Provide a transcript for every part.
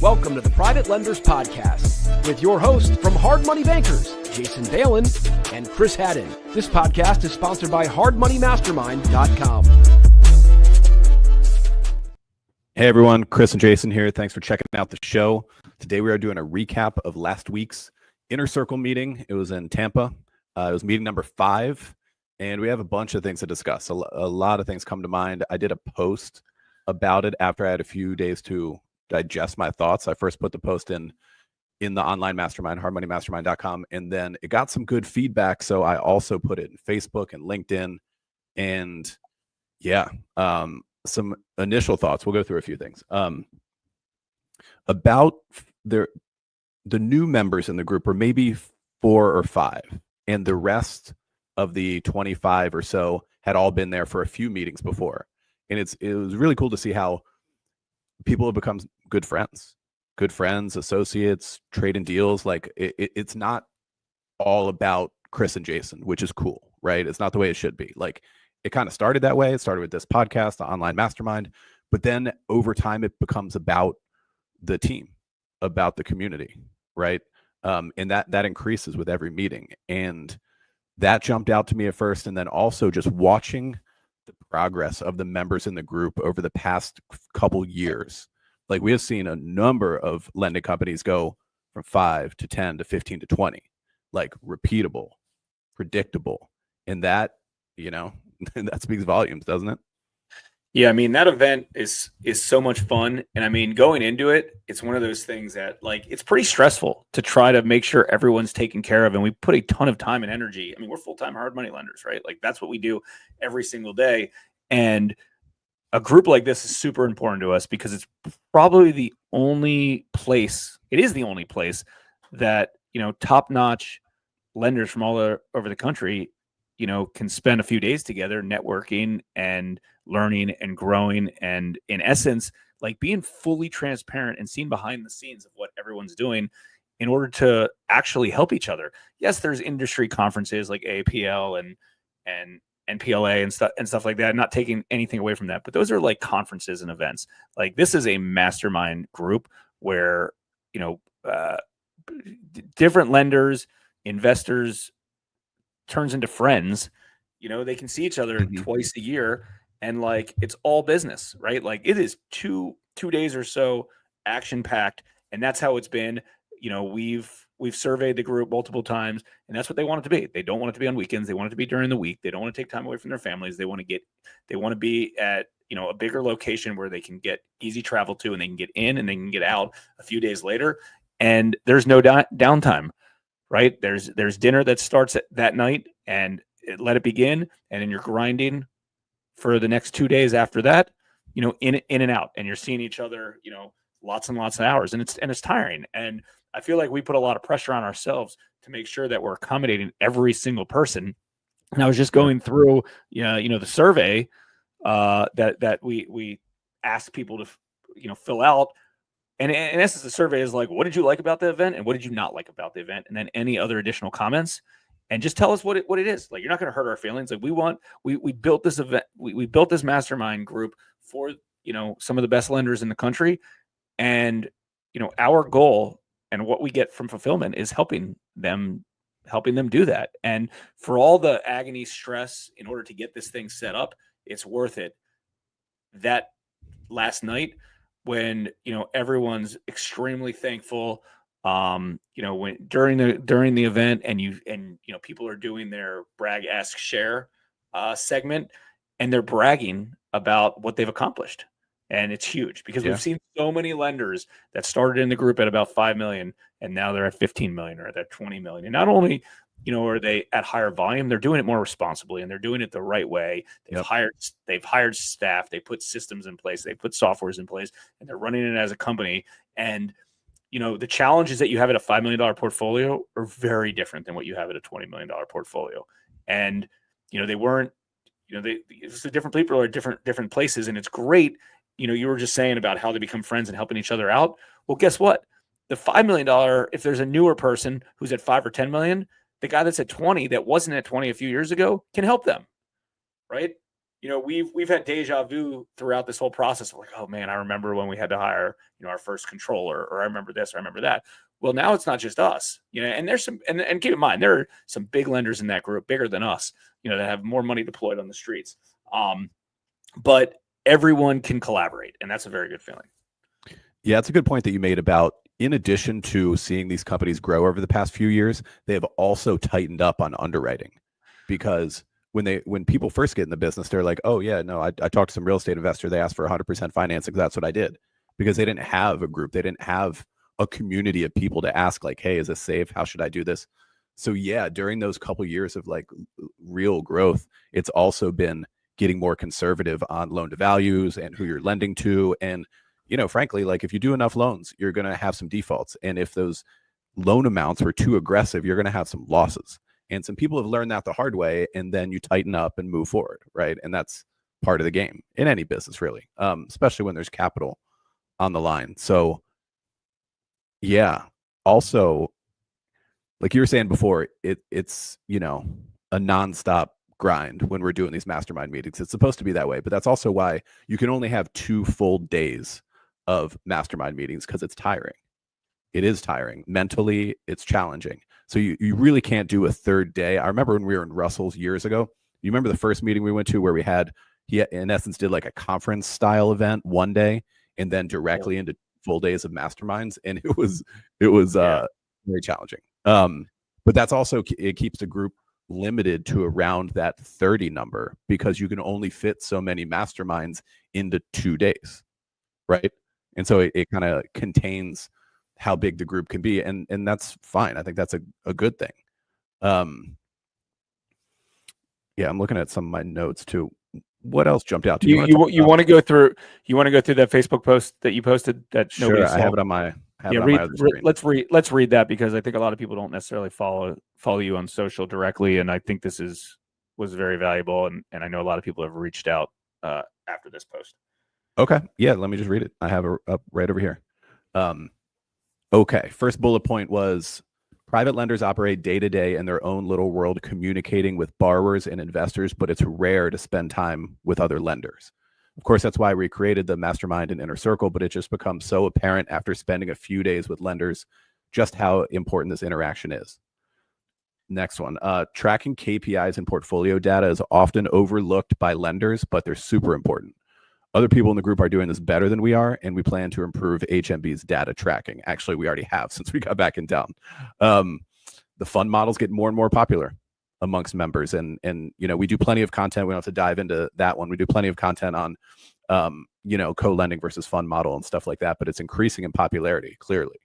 Welcome to the Private Lenders Podcast with your host from Hard Money Bankers, Jason Balin and Chris Haddon. This podcast is sponsored by hardmoneymastermind.com. Hey everyone, Chris and Jason here. Thanks for checking out the show. Today we are doing a recap of last week's Inner Circle meeting. It was in Tampa. It was meeting number 5, and we have a bunch of things to discuss. A lot of things come to mind. I did a post about it after I had a few days to digest my thoughts. I first put the post in the online mastermind, hardmoneymastermind.com, and then it got some good feedback, so I also put it in Facebook and LinkedIn, and some initial thoughts. We'll go through a few things about the new members in the group, or maybe 4 or 5, and the rest of the 25 or so had all been there for a few meetings before, and it was really cool to see how people have become good friends, associates, trading deals. Like it's not all about Chris and Jason, which is cool, right? It's not the way it should be. Like it kind of started that way. It started with this podcast, the online mastermind, but then over time it becomes about the team, about the community, right? And that increases with every meeting. And that jumped out to me at first. And then also just watching the progress of the members in the group over the past couple years. Like we have seen a number of lending companies go from 5 to 10 to 15 to 20, like repeatable, predictable. And that, that speaks volumes, doesn't it? Yeah, I mean, that event is so much fun. And I mean, going into it, it's one of those things that like, it's pretty stressful to try to make sure everyone's taken care of. And we put a ton of time and energy. I mean, we're full-time hard money lenders, right? Like that's what we do every single day. And a group like this is super important to us because it's probably the only place, that, top-notch lenders from all over the country, can spend a few days together networking and learning and growing. And in essence, like being fully transparent and seen behind the scenes of what everyone's doing in order to actually help each other. Yes, there's industry conferences like APL and PLA and stuff like that, not taking anything away from that, but those are like conferences and events. Like this is a mastermind group where, different lenders, investors turns into friends, they can see each other twice a year and like, it's all business, right? Like it is two days or so action packed. And that's how it's been. We've surveyed the group multiple times, and that's what they want it to be. They don't want it to be on weekends. They want it to be during the week. They don't want to take time away from their families. They want to be at, a bigger location where they can get easy travel to, and they can get in and they can get out a few days later. And there's no downtime, right? There's dinner that starts that night and let it begin. And then you're grinding for the next 2 days after that, in and out, and you're seeing each other, lots and lots of hours, and it's tiring. And I feel like we put a lot of pressure on ourselves to make sure that we're accommodating every single person. And I was just going through, the survey that we asked people to, fill out. And in essence, the survey is like, what did you like about the event? And what did you not like about the event? And then any other additional comments, and just tell us what it is. Like, you're not going to hurt our feelings. Like we built this event. We built this mastermind group for, some of the best lenders in the country. And, our goal and what we get from fulfillment is helping them do that. And for all the agony, stress in order to get this thing set up, it's worth it. That last night when, everyone's extremely thankful, when during the event and people are doing their brag, ask, share segment, and they're bragging about what they've accomplished. And it's huge because we've seen so many lenders that started in the group at about 5 million and now they're at 15 million or at 20 million. And not only, are they at higher volume, they're doing it more responsibly and they're doing it the right way. They've hired staff, they put systems in place, they put softwares in place, and they're running it as a company. And, the challenges that you have at a $5 million portfolio are very different than what you have at a $20 million portfolio. And, they weren't, it's different people are at different places, and it's great. You were just saying about how they become friends and helping each other out. Well, guess what? The $5 million, if there's a newer person who's at 5 or 10 million, the guy that's at 20 that wasn't at 20 a few years ago can help them, right? we've had deja vu throughout this whole process of like, oh man, I remember when we had to hire, our first controller, or I remember this, or I remember that. Well, now it's not just us, and there's some, and keep in mind, there are some big lenders in that group, bigger than us, that have more money deployed on the streets. But everyone can collaborate, and that's a very good feeling. Yeah, it's a good point that you made about, in addition to seeing these companies grow over the past few years, they have also tightened up on underwriting, because when people first get in the business, they're like, oh yeah, no, I talked to some real estate investor. They asked for 100% financing. That's what I did, because they didn't have a group. They didn't have a community of people to ask like, hey, is this safe? How should I do this? So yeah, during those couple years of like real growth, it's also been getting more conservative on loan to values and who you're lending to. And, frankly, like if you do enough loans, you're going to have some defaults. And if those loan amounts were too aggressive, you're going to have some losses. And some people have learned that the hard way, and then you tighten up and move forward, right? And that's part of the game in any business, really, especially when there's capital on the line. So yeah, also, like you were saying before, it's a nonstop grind when we're doing these mastermind meetings. It's supposed to be that way, but that's also why you can only have 2 full days of mastermind meetings, because it's tiring. It is tiring. Mentally, it's challenging. So you really can't do a third day. I remember when we were in Russell's years ago, you remember the first meeting we went to where he in essence did like a conference style event one day and then directly into full days of masterminds. And it was very challenging. But that's also, it keeps the group limited to around that 30 number, because you can only fit so many masterminds into 2 days, right? And so it kind of contains how big the group can be, and that's fine. I think that's a good thing. Yeah, I'm looking at some of my notes too. What else jumped out to you? You want to go through that Facebook post that you posted that sure, nobody saw? I have it on my screen. Let's read that, because I think a lot of people don't necessarily follow you on social directly, and I think this was very valuable, and I know a lot of people have reached out after this post. Okay, yeah, let me just read it. I have it up right over here. Okay, first bullet point was, private lenders operate day to day in their own little world, communicating with borrowers and investors, but it's rare to spend time with other lenders. Of course, that's why we created the Mastermind and Inner Circle, but it just becomes so apparent after spending a few days with lenders just how important this interaction is. Next one, tracking KPIs and portfolio data is often overlooked by lenders, but they're super important. Other people in the group are doing this better than we are, and we plan to improve HMB's data tracking. Actually, we already have since we got back in town. The fund models get more and more popular amongst members, and we do plenty of content. We don't have to dive into that one. We do plenty of content on co-lending versus fund model and stuff like that, but it's increasing in popularity, clearly.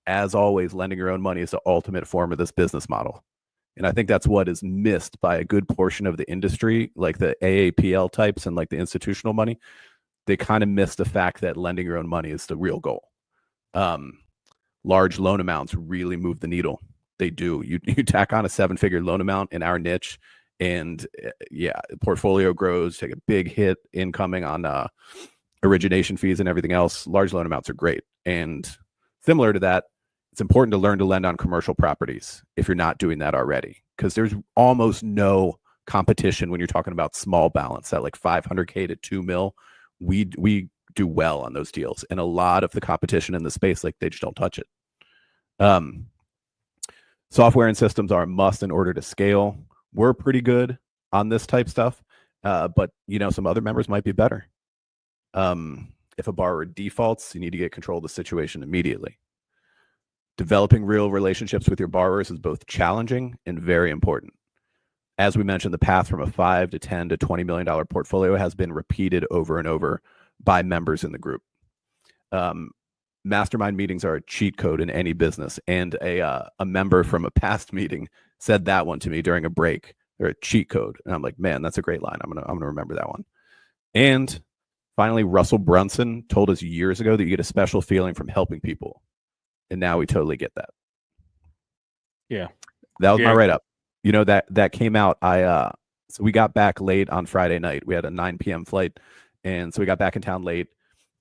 As always, lending your own money is the ultimate form of this business model. And I think that's what is missed by a good portion of the industry, like the AAPL types and like the institutional money. They kind of miss the fact that lending your own money is the real goal. Large loan amounts really move the needle. They do. You tack on a 7-figure loan amount in our niche, and the portfolio grows, take a big hit incoming on origination fees and everything else. Large loan amounts are great. And similar to that, it's important to learn to lend on commercial properties if you're not doing that already, because there's almost no competition when you're talking about small balance at like 500K to 2 mil. We do well on those deals, and a lot of the competition in the space, like, they just don't touch it. Software and systems are a must in order to scale. We're pretty good on this type stuff, but some other members might be better. If a borrower defaults, you need to get control of the situation immediately. Developing real relationships with your borrowers is both challenging and very important. As we mentioned, the path from a $5 to $10 to $20 million portfolio has been repeated over and over by members in the group. Mastermind meetings are a cheat code in any business, and a member from a past meeting said that one to me during a break. They're a cheat code, and I'm like, man, that's a great line. I'm gonna remember that one. And finally, Russell Brunson told us years ago that you get a special feeling from helping people. And now we totally get that. Yeah. That was my write-up. That came out. So we got back late on Friday night. We had a 9 p.m. flight. And so we got back in town late.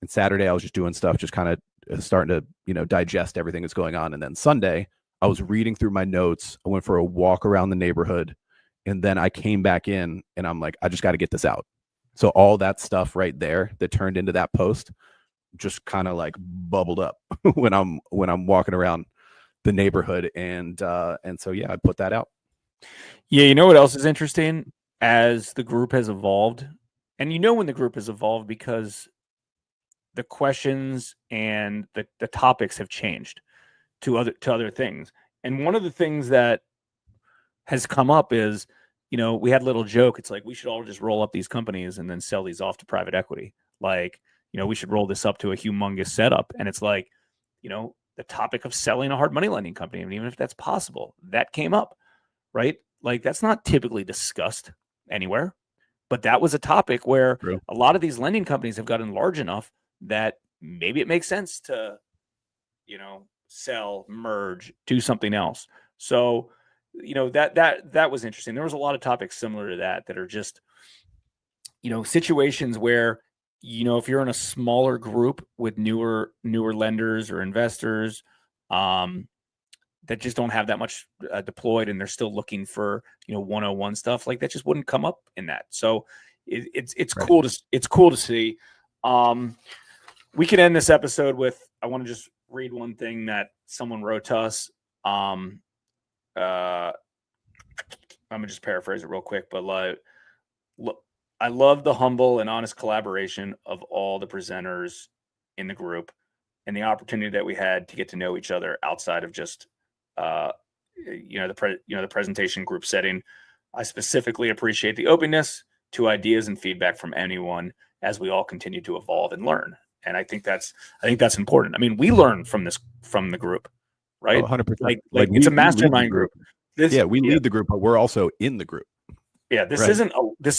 And Saturday, I was just doing stuff, just kind of starting to, digest everything that's going on. And then Sunday, I was reading through my notes. I went for a walk around the neighborhood, And then I came back in and I'm like, I just got to get this out. So all that stuff right there that turned into that post just kind of like bubbled up when I'm walking around the neighborhood. And so, yeah, I put that out. Yeah. You know what else is interesting as the group has evolved? And when the group has evolved because the questions and the topics have changed to other things. And one of the things that has come up is, we had a little joke. It's like, we should all just roll up these companies and then sell these off to private equity. Like, we should roll this up to a humongous setup. And it's like, the topic of selling a hard money lending company, and even if that's possible, that came up, right? Like, that's not typically discussed anywhere, but that was a topic where a lot of these lending companies have gotten large enough that maybe it makes sense to, sell, merge, do something else. So, that was interesting. There was a lot of topics similar to that are just, situations where, if you're in a smaller group with newer lenders or investors, that just don't have that much deployed, and they're still looking for, 101 stuff, like that just wouldn't come up in that. So it's Right. cool to see. We can end this episode with, I want to just read one thing that someone wrote to us. I'm gonna just paraphrase it real quick, but I love the humble and honest collaboration of all the presenters in the group, and the opportunity that we had to get to know each other outside of just the presentation group setting. I specifically appreciate the openness to ideas and feedback from anyone as we all continue to evolve and learn. And I think that's important. I mean, we learn from the group, right? 100%. Like it's a mastermind group. We lead the group, but we're also in the group. Yeah, this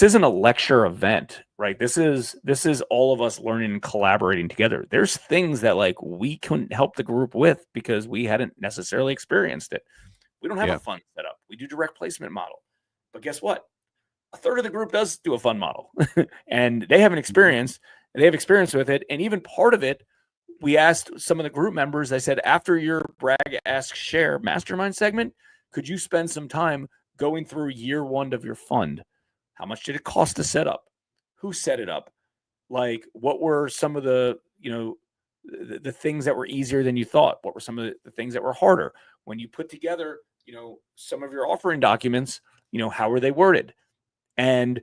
isn't a lecture event, right? This is all of us learning and collaborating together. There's things that like we couldn't help the group with because we hadn't necessarily experienced it. We don't have a fund set up. We do direct placement model. But guess what? A third of the group does do a fund model. And they have an experience, and they have experience with it. And even part of it, we asked some of the group members, I said, after your brag, ask, share mastermind segment, could you spend some time going through year one of your fund? How much did it cost to set up? Who set it up? Like, what were some of the, the things that were easier than you thought? What were some of the things that were harder? When you put together, some of your offering documents, how were they worded? And,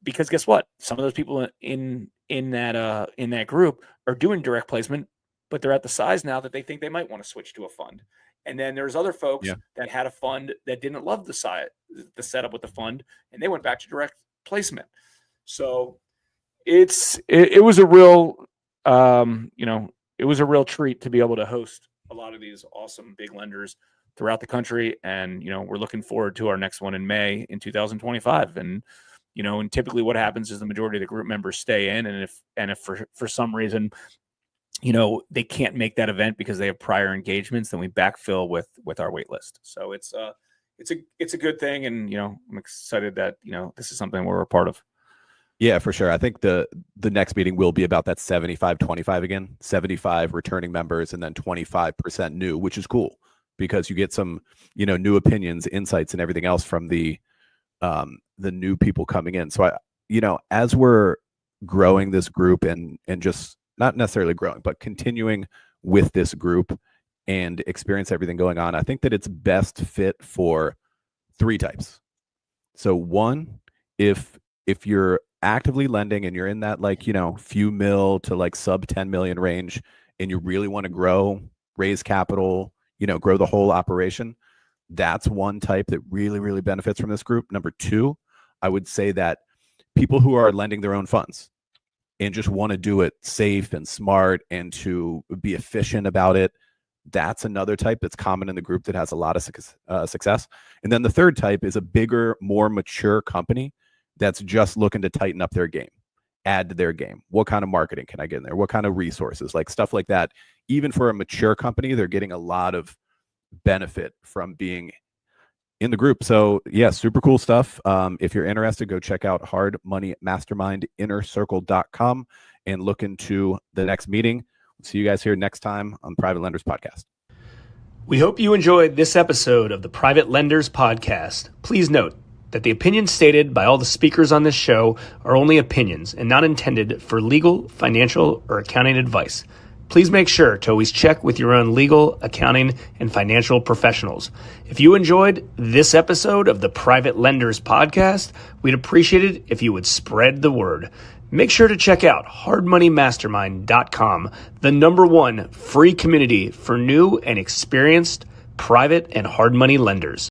because guess what? Some of those people in that group are doing direct placement, but they're at the size now that they think they might want to switch to a fund. And then there's other folks that had a fund that didn't love the setup with the fund, and they went back to direct placement. So it was a real, it was a real treat to be able to host a lot of these awesome big lenders throughout the country. And, we're looking forward to our next one in May in 2025. And, and typically what happens is the majority of the group members stay in. And if for some reason, they can't make that event because they have prior engagements, then we backfill with our wait list. So it's a good thing. And, I'm excited that, this is something we're a part of. Yeah, for sure. I think the next meeting will be about that 75-25 again, 75 returning members and then 25% new, which is cool because you get some, new opinions, insights, and everything else from the new people coming in. So as we're growing this group and just not necessarily growing, but continuing with this group and experience everything going on, I think that it's best fit for three types. So one, if you're actively lending and you're in that few mil to like sub 10 million range and you really want to grow, raise capital, grow the whole operation, that's one type that really, really benefits from this group. Number two, I would say that people who are lending their own funds and just want to do it safe and smart and to be efficient about it, that's another type that's common in the group that has a lot of success. And then the third type is a bigger, more mature company that's just looking to tighten up their game, add to their game. What kind of marketing can I get in there? What kind of resources? Like stuff like that. Even for a mature company, they're getting a lot of benefit from being in the group. So yeah, super cool stuff. If you're interested, go check out Hard Money Mastermind innercircle.com and look into the next meeting. See you guys here next time on Private Lenders Podcast. We hope you enjoyed this episode of the Private Lenders Podcast. Please note that the opinions stated by all the speakers on this show are only opinions and not intended for legal, financial, or accounting advice. Please make sure to always check with your own legal, accounting, and financial professionals. If you enjoyed this episode of the Private Lenders Podcast, we'd appreciate it if you would spread the word. Make sure to check out hardmoneymastermind.com, the #1 free community for new and experienced private and hard money lenders.